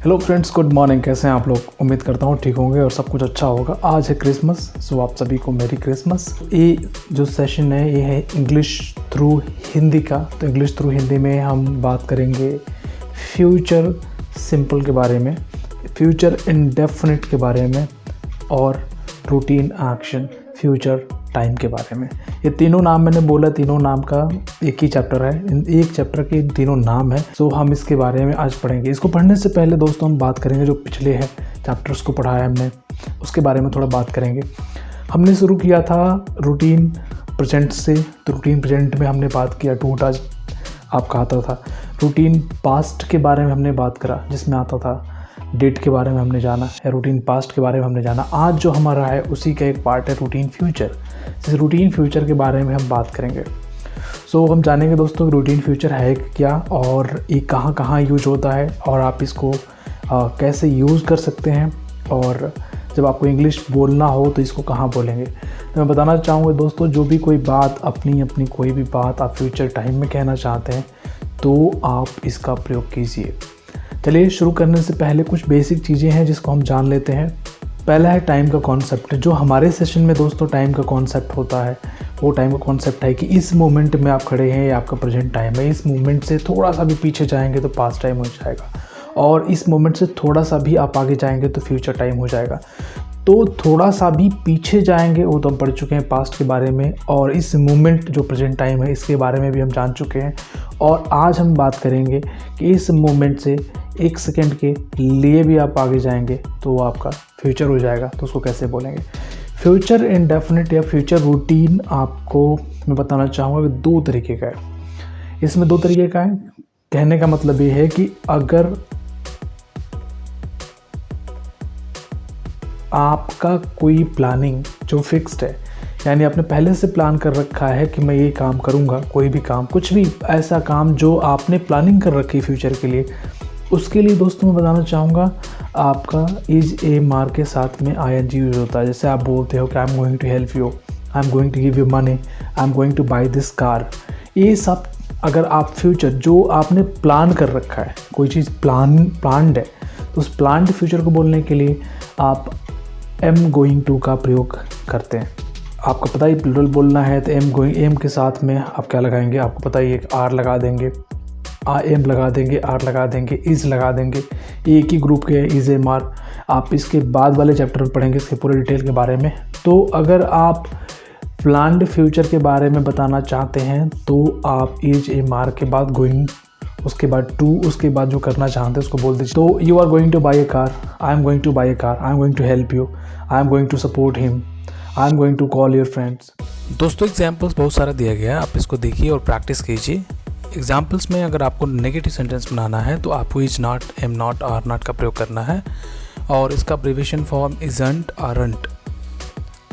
Hello friends, good morning. कैसे हैं आप लोग? उम्मीद करता हूँ ठीक होंगे और सब कुछ अच्छा होगा। आज है क्रिसमस, सो आप सभी को मेरी क्रिसमस। ये जो सेशन है ये है इंग्लिश थ्रू हिंदी का। तो इंग्लिश थ्रू हिंदी में हम बात करेंगे फ्यूचर सिंपल के बारे में, फ्यूचर इंडेफिनिट के बारे में और रूटीन एक्शन फ्यूचर टाइम के बारे में। ये तीनों नाम मैंने बोला, तीनों नाम का एक ही चैप्टर है, एक चैप्टर के तीनों नाम है। सो हम इसके बारे में आज पढ़ेंगे। इसको पढ़ने से पहले दोस्तों हम बात करेंगे जो पिछले है चैप्टर्स को पढ़ा है हमने, उसके बारे में थोड़ा बात करेंगे। हमने शुरू किया था रूटीन प्रेजेंट से, तो रूटीन प्रेजेंट में हमने बात किया टू टच आपका आता था। रूटीन पास्ट के बारे में हमने बात करा जिसमें आता था डेट के बारे में हमने जाना है, रूटीन पास्ट के बारे में हमने जाना। आज जो हमारा है उसी का एक पार्ट है रूटीन फ्यूचर। इस रूटीन फ्यूचर के बारे में हम बात करेंगे। सो हम जानेंगे दोस्तों रूटीन फ्यूचर है क्या और ये कहाँ कहाँ यूज होता है और आप इसको कैसे यूज़ कर सकते हैं, और जब आपको इंग्लिश बोलना हो तो इसको कहाँ बोलेंगे। तो मैं बताना चाहूँगा दोस्तों, जो भी कोई बात अपनी कोई भी बात आप फ्यूचर टाइम में कहना चाहते हैं तो आप इसका प्रयोग कीजिए। चलिए शुरू करने से पहले कुछ बेसिक चीज़ें हैं जिसको हम जान लेते हैं। पहला है टाइम का कॉन्सेप्ट। जो हमारे सेशन में दोस्तों टाइम का कॉन्सेप्ट होता है वो टाइम का कॉन्सेप्ट है कि इस मोमेंट में आप खड़े हैं, ये आपका प्रेजेंट टाइम है। इस मोमेंट से थोड़ा सा भी पीछे जाएंगे तो पास्ट टाइम हो जाएगा, और इस मोमेंट से थोड़ा सा भी आप आगे जाएंगे तो फ्यूचर टाइम हो जाएगा। तो थोड़ा सा भी पीछे जाएंगे वो तो हम पढ़ चुके हैं पास्ट के बारे में, और इस मोमेंट जो प्रेजेंट टाइम है इसके बारे में भी हम जान चुके हैं। और आज हम बात करेंगे कि इस मोमेंट से एक सेकेंड के लिए भी आप आगे जाएंगे तो वो आपका फ्यूचर हो जाएगा, तो उसको कैसे बोलेंगे। फ्यूचर इंडेफिनिट या फ्यूचर रूटीन आपको मैं बताना चाहूँगा कि दो तरीके का है। इसमें दो तरीके का है। कहने का मतलब ये है कि अगर आपका कोई प्लानिंग जो फिक्स्ड है, यानी आपने पहले से प्लान कर रखा है कि मैं ये काम करूँगा, कोई भी काम, कुछ भी ऐसा काम जो आपने प्लानिंग कर रखी है फ्यूचर के लिए, उसके लिए दोस्तों मैं बताना चाहूँगा आपका इज ए मार के साथ में ING यूज होता है। जैसे आप बोलते हो कि I am going to help you, I am going to give you money, I am going to buy this car. ये सब अगर आप फ्यूचर जो आपने प्लान कर रखा है, कोई चीज़ प्लान्ड है, तो उस प्लान्ड फ्यूचर को बोलने के लिए आप एम गोइंग टू का प्रयोग करते हैं। आपको पता ही प्लूरल बोलना है तो एम के साथ में आप क्या लगाएंगे, आपको पता ही एक आर लगा देंगे, एम लगा देंगे, आर लगा देंगे, इज़ लगा देंगे। एक ही ग्रुप के इज़ एम आर। आप इसके बाद वाले चैप्टर में पढ़ेंगे इसके पूरे डिटेल के बारे में। तो अगर आप प्लान्ड फ्यूचर के बारे में बताना चाहते हैं तो आप इज एम आर के बाद गोइंग, उसके बाद टू, उसके बाद जो करना चाहते हैं उसको बोल दीजिए। तो you are going to buy a car, I am going to buy a car, I am going to help you, I am going to support him, I am going to call your friends. दोस्तों examples बहुत सारा दिया गया है, आप इसको देखिए और प्रैक्टिस कीजिए। एग्जाम्पल्स में अगर आपको नेगेटिव सेंटेंस बनाना है तो आपको is not, am not, are not का प्रयोग करना है, और इसका abbreviation form isn't, aren't.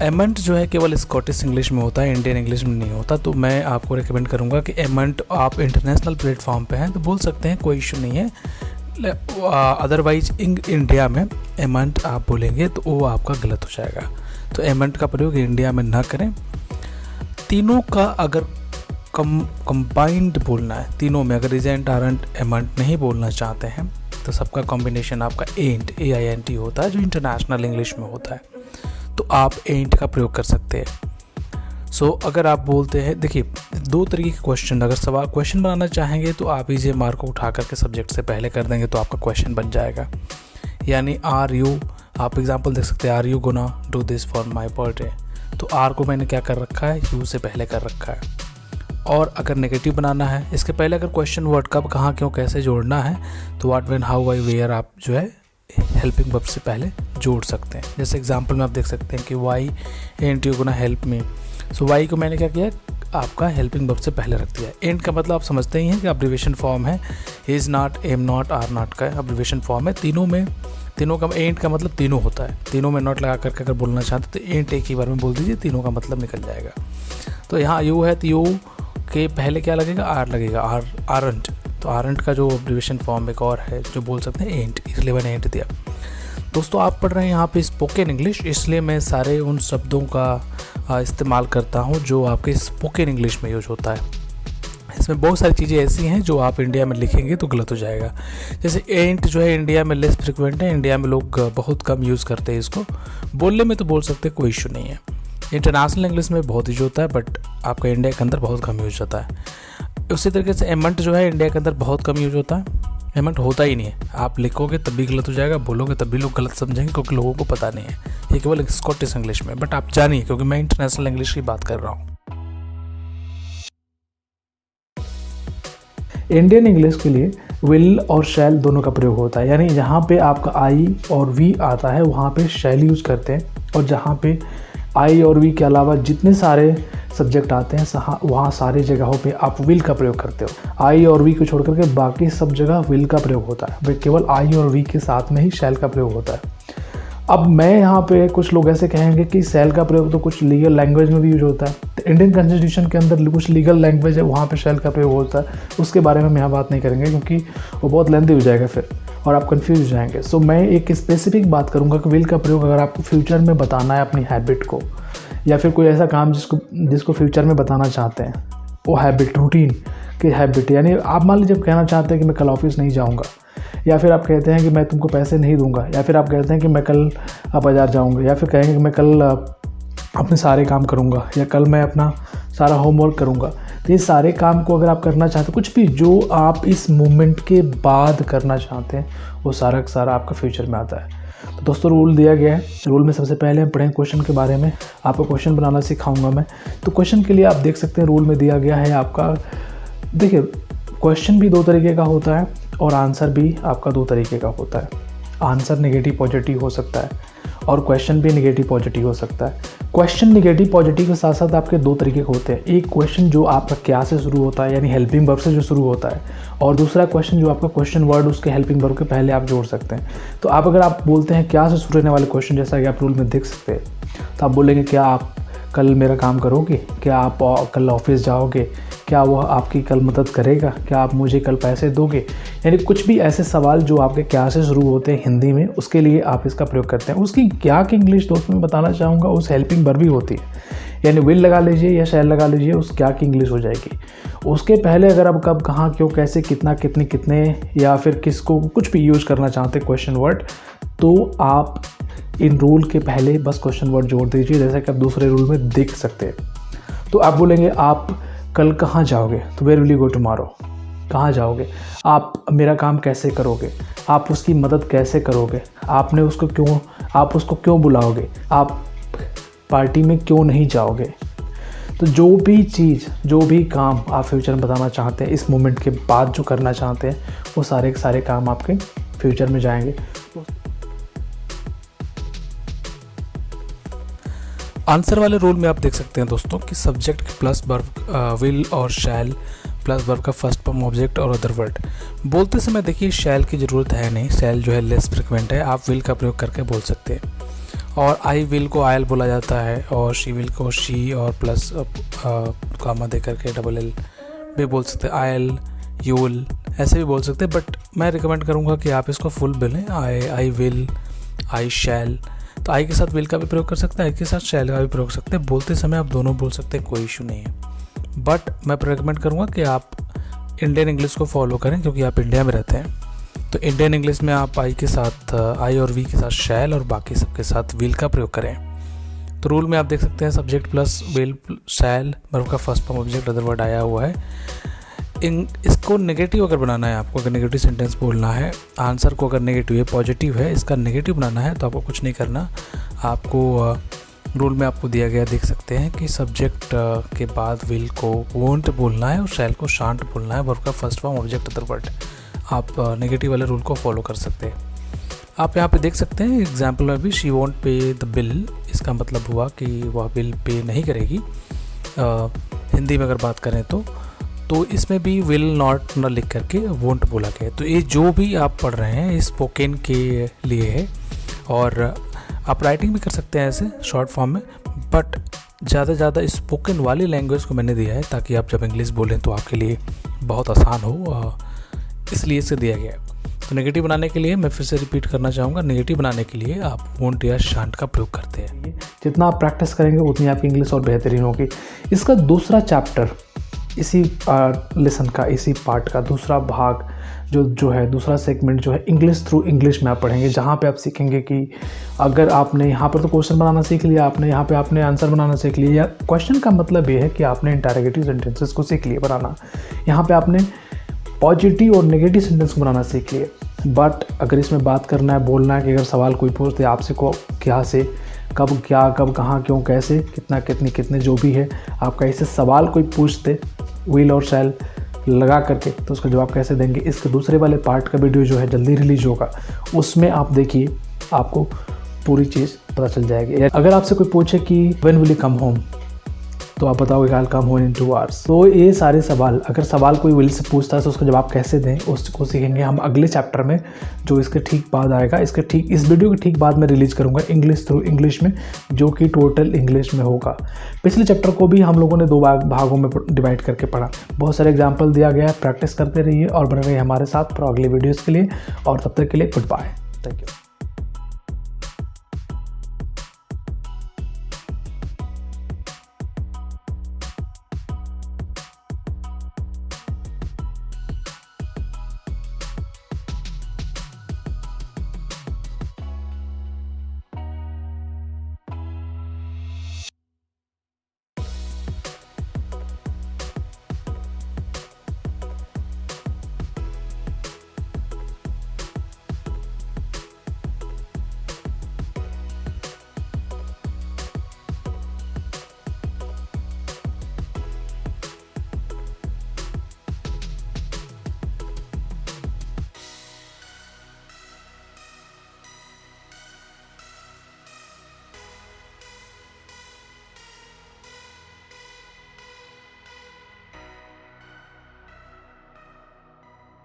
Amn't जो है केवल स्कॉटिश इंग्लिश में होता है, इंडियन इंग्लिश में नहीं होता। तो मैं आपको रिकमेंड करूंगा कि एमंट आप इंटरनेशनल प्लेटफॉर्म पे हैं तो बोल सकते हैं, कोई इशू नहीं है। अदरवाइज इंडिया में एमंट आप बोलेंगे तो वो आपका गलत हो जाएगा। तो एमंट का प्रयोग इंडिया में ना करें। तीनों का अगर कंबाइंड बोलना है, तीनों में अगर इजेंट, आरंट, एमंट नहीं बोलना चाहते हैं तो सबका कॉम्बिनेशन आपका एंट, AINT होता है जो इंटरनेशनल इंग्लिश में होता है, तो आप एंट का प्रयोग कर सकते हैं। सो अगर आप बोलते हैं, देखिए दो तरीके के क्वेश्चन, अगर सवाल क्वेश्चन बनाना चाहेंगे तो आप इज एम आर को उठा करके सब्जेक्ट से पहले कर देंगे तो आपका क्वेश्चन बन जाएगा। यानी आर यू, आप एग्जांपल देख सकते हैं, are you gonna do this for my birthday, तो आर को मैंने क्या कर रखा है, यू से पहले कर रखा है। और अगर नेगेटिव बनाना है, इसके पहले अगर क्वेश्चन वर्ड कब, कहाँ, क्यों, कैसे जोड़ना है तो what, when, how, I, where आप जो है हेल्पिंग वर्ब से पहले जोड़ सकते हैं। जैसे एग्जांपल में आप देख सकते हैं कि why and you gonna help me, so why को मैंने क्या किया, आपका हेल्पिंग वर्ब से पहले रख दिया। एंड का मतलब आप समझते ही हैं कि अब्रिविएशन फॉर्म है, is not, am not, are not का अब्रिविएशन फॉर्म है। तीनों का एंड का मतलब तीनों होता है, तीनों में नॉट लगा करके अगर बोलना चाहते तो एंड एक ही बार में बोल दीजिए, तीनों का मतलब निकल जाएगा। तो यहाँ यू है तो यू के पहले क्या लगेगा, आर लगेगा, आरंट। तो आरंट का जो अब्रिविएशन फॉर्म एक और है जो बोल सकते हैं एंट, इसलिए मैंने एंट दिया। दोस्तों आप पढ़ रहे हैं यहाँ पे स्पोकन इंग्लिश, इसलिए मैं सारे उन शब्दों का इस्तेमाल करता हूँ जो आपके स्पोकन इंग्लिश में यूज होता है। इसमें बहुत सारी चीज़ें ऐसी हैं जो आप इंडिया में लिखेंगे तो गलत हो जाएगा। जैसे एंट जो है इंडिया में लेस फ्रिक्वेंट है, इंडिया में लोग बहुत कम यूज़ करते हैं इसको। बोलने में तो बोल सकते हैं, कोई इशू नहीं है। इंटरनेशनल इंग्लिश में बहुत यूज होता है, बट आपका इंडिया के अंदर बहुत कम यूज होता है। उसी तरीके से एमंट जो है इंडिया के अंदर बहुत कम यूज होता है, एमंट होता ही नहीं है। आप लिखोगे तब भी गलत हो जाएगा, बोलोगे तब भी लोग गलत समझेंगे, क्योंकि लोगों को पता नहीं है। ये केवल स्कॉटिश इंग्लिश में, बट आप जानिए, क्योंकि मैं इंटरनेशनल इंग्लिश की बात कर रहा हूँ। इंडियन इंग्लिश के लिए विल और शैल दोनों का प्रयोग होता है, यानी जहाँ पे आपका आई और वी आता है वहाँ पे शैल यूज करते हैं, और जहाँ पे आई और वी के अलावा जितने सारे सब्जेक्ट आते हैं वहाँ सारी जगहों पे आप विल का प्रयोग करते हो। आई और वी को छोड़ करके बाकी सब जगह विल का प्रयोग होता है, केवल आई और वी के साथ में ही शैल का प्रयोग होता है। अब मैं यहाँ पे कुछ लोग ऐसे कहेंगे कि शैल का प्रयोग तो कुछ लीगल लैंग्वेज में भी यूज होता है, तो इंडियन कॉन्स्टिट्यूशन के अंदर कुछ लीगल लैंग्वेज है वहाँ पे शैल का प्रयोग होता है, उसके बारे में हम यहाँ बात नहीं करेंगे क्योंकि वो बहुत लेंथी हो जाएगा फिर और आप कंफ्यूज हो जाएंगे। सो मैं एक स्पेसिफिक बात करूँगा कि विल का प्रयोग अगर आपको फ्यूचर में बताना है अपनी हैबिट को, या फिर कोई ऐसा काम जिसको फ्यूचर में बताना चाहते हैं, वो हैबिट, रूटीन की हैबिट, यानी आप मान लीजिए कहना चाहते हैं कि मैं कल ऑफिस नहीं जाऊँगा, या फिर आप कहते हैं कि मैं तुमको पैसे नहीं दूंगा, या फिर आप कहते हैं कि मैं कल बाज़ार जाऊंगा, या फिर कहेंगे कि मैं कल अपने सारे काम करूंगा, या कल मैं अपना सारा होमवर्क करूंगा। तो ये सारे काम को अगर आप करना चाहते हैं, कुछ भी जो आप इस मोमेंट के बाद करना चाहते हैं, वो सारा का सारा आपका फ्यूचर में आता है। तो दोस्तों रूल दिया गया है। रूल में सबसे पहले हम पढ़ें क्वेश्चन के बारे में। आपको क्वेश्चन बनाना सिखाऊंगा मैं। तो क्वेश्चन के लिए आप देख सकते हैं रूल में दिया गया है आपका, देखिए क्वेश्चन भी 2 तरीके का होता है और आंसर भी आपका 2 तरीके का होता है। आंसर नेगेटिव पॉजिटिव हो सकता है और क्वेश्चन भी नेगेटिव पॉजिटिव हो सकता है। क्वेश्चन नेगेटिव पॉजिटिव के साथ साथ आपके 2 तरीके के होते हैं। एक क्वेश्चन जो आपका क्या से शुरू होता है, यानी हेल्पिंग वर्ब से जो शुरू होता है, और दूसरा क्वेश्चन जो आपका क्वेश्चन वर्ड उसके हेल्पिंग वर्ब के पहले आप जोड़ सकते हैं। तो आप अगर आप बोलते हैं क्या से शुरू होने वाले क्वेश्चन, जैसा कि आप रूल में देख सकते हैं, तो आप बोलेंगे क्या आप कल मेरा काम करोगे, क्या आप कल ऑफिस जाओगे, क्या वो आपकी कल मदद करेगा, क्या आप मुझे कल पैसे दोगे, यानी कुछ भी ऐसे सवाल जो आपके क्या से शुरू होते हैं हिंदी में, उसके लिए आप इसका प्रयोग करते हैं। उसकी क्या की इंग्लिश दोस्त मैं बताना चाहूँगा, उस हेल्पिंग वर्ब भी होती है, यानी विल लगा लीजिए या शैल लगा लीजिए, उस क्या की इंग्लिश हो जाएगी। उसके पहले अगर आप कब, कहाँ, क्यों, कैसे, कितना, कितने या फिर किसको कुछ भी यूज़ करना चाहते हैं क्वेश्चन वर्ड, तो आप इन रूल के पहले बस क्वेश्चन वर्ड जोड़ दीजिए, जैसा कि आप दूसरे रूल में देख सकते हैं। तो आप बोलेंगे आप कल कहाँ जाओगे, तो where will you go tomorrow, कहाँ जाओगे, आप मेरा काम कैसे करोगे, आप उसकी मदद कैसे करोगे, आप उसको क्यों बुलाओगे, आप पार्टी में क्यों नहीं जाओगे। तो जो भी चीज़, जो भी काम आप फ्यूचर में बताना चाहते हैं, इस मोमेंट के बाद जो करना चाहते हैं, वो सारे के सारे काम आपके फ्यूचर में जाएंगे। आंसर वाले रूल में आप देख सकते हैं दोस्तों कि सब्जेक्ट प्लस वर्ब, विल और शैल प्लस वर्ब का फर्स्ट फॉर्म ऑब्जेक्ट और अदर वर्ड। बोलते समय देखिए शैल की ज़रूरत है नहीं, शैल जो है लेस फ्रिक्वेंट है, आप विल का प्रयोग करके बोल सकते हैं। और आई विल को आयल बोला जाता है, और शी विल को शी और प्लस कामा दे करके डबल एल भी बोल सकते हैं, आयल, यू विल ऐसे भी बोल सकते हैं। बट मैं रिकमेंड करूँगा कि आप इसको फुल बोलें, आई विल, आई शैल। तो आई के साथ विल का भी प्रयोग कर सकते हैं, आई के साथ शैल का भी प्रयोग कर सकते हैं। बोलते समय आप दोनों बोल सकते हैं, कोई इशू नहीं है। बट मैं रिकमेंड करूँगा कि आप इंडियन इंग्लिश को फॉलो करें, क्योंकि आप इंडिया में रहते हैं। तो इंडियन इंग्लिश में आप आई के साथ आई और वी के साथ शैल और बाकी सबके साथ विल का प्रयोग करें। तो रूल में आप देख सकते हैं subject plus will shall, verb का first form object other word आया हुआ है। इसको नेगेटिव अगर बनाना है आपको, अगर नेगेटिव सेंटेंस बोलना है, आंसर को अगर नेगेटिव है, पॉजिटिव है, इसका नेगेटिव बनाना है, तो आपको कुछ नहीं करना। आपको रूल में आपको दिया गया देख सकते हैं कि सब्जेक्ट के बाद विल को वोंट बोलना है और शैल को शांट बोलना है, वर्ब का first form object other word. आप नेगेटिव वाले रूल को फॉलो कर सकते हैं। आप यहाँ पे देख सकते हैं एग्जाम्पल में भी शी वोंट पे द बिल, इसका मतलब हुआ कि वह बिल पे नहीं करेगी। हिंदी में अगर बात करें तो इसमें भी विल नॉट न लिख करके वोंट बोला गया। तो ये जो भी आप पढ़ रहे हैं ये स्पोकन के लिए है, और आप राइटिंग भी कर सकते हैं ऐसे शॉर्ट फॉर्म में, बट ज़्यादा से ज़्यादा स्पोकन वाली लैंग्वेज को मैंने दिया है ताकि आप जब इंग्लिश बोलें तो आपके लिए बहुत आसान हो, इसलिए इसे दिया गया है। तो नेगेटिव बनाने के लिए मैं फिर से रिपीट करना चाहूँगा, नेगेटिव बनाने के लिए आप वोंट या शांट का प्रयोग करते हैं। जितना आप प्रैक्टिस करेंगे उतनी आपकी इंग्लिश और बेहतरीन होगी। इसका दूसरा चैप्टर इसी लेसन का, इसी पार्ट का दूसरा भाग जो है, दूसरा सेगमेंट जो है इंग्लिश थ्रू इंग्लिश में आप पढ़ेंगे, जहाँ पे आप सीखेंगे कि अगर आपने यहाँ पर तो क्वेश्चन बनाना सीख लिया, आपने यहाँ पे आपने आंसर बनाना सीख लिया, या क्वेश्चन का मतलब ये है कि आपने इंटरोगेटिव सेंटेंसेस को सीख लिया बनाना, यहाँ पे आपने पॉजिटिव और नेगेटिव सेंटेंस को बनाना सीख लिए। बट अगर इसमें बात करना है, बोलना है कि अगर सवाल कोई पूछते आपसे को क्या से, कब क्या, कब कहाँ, क्यों, कैसे, कितना, कितनी, कितने, जो भी है आपका ऐसे सवाल कोई पूछते विल और शैल लगा करके, तो उसका जवाब कैसे देंगे, इसके दूसरे वाले पार्ट का वीडियो जो है जल्दी रिलीज होगा, उसमें आप देखिए, आपको पूरी चीज़ पता चल जाएगी। अगर आपसे कोई पूछे कि when will you come home, तो आप बताओगे I will come home in 2 hours. तो ये सारे सवाल, अगर सवाल कोई विल से पूछता है तो उसका जवाब कैसे दें, उसको सीखेंगे हम अगले चैप्टर में, जो इसके ठीक बाद आएगा। इस वीडियो के ठीक बाद में रिलीज करूँगा इंग्लिश थ्रू इंग्लिश में, जो कि टोटल इंग्लिश में होगा। पिछले चैप्टर को भी हम लोगों ने 2 भागों में डिवाइड करके पढ़ा, बहुत सारे एग्जाम्पल दिया गया है। प्रैक्टिस करते रहिए और बने रहिए हमारे साथ अगले वीडियोज़ के लिए, और तब तक के लिए गुड बाय, थैंक यू।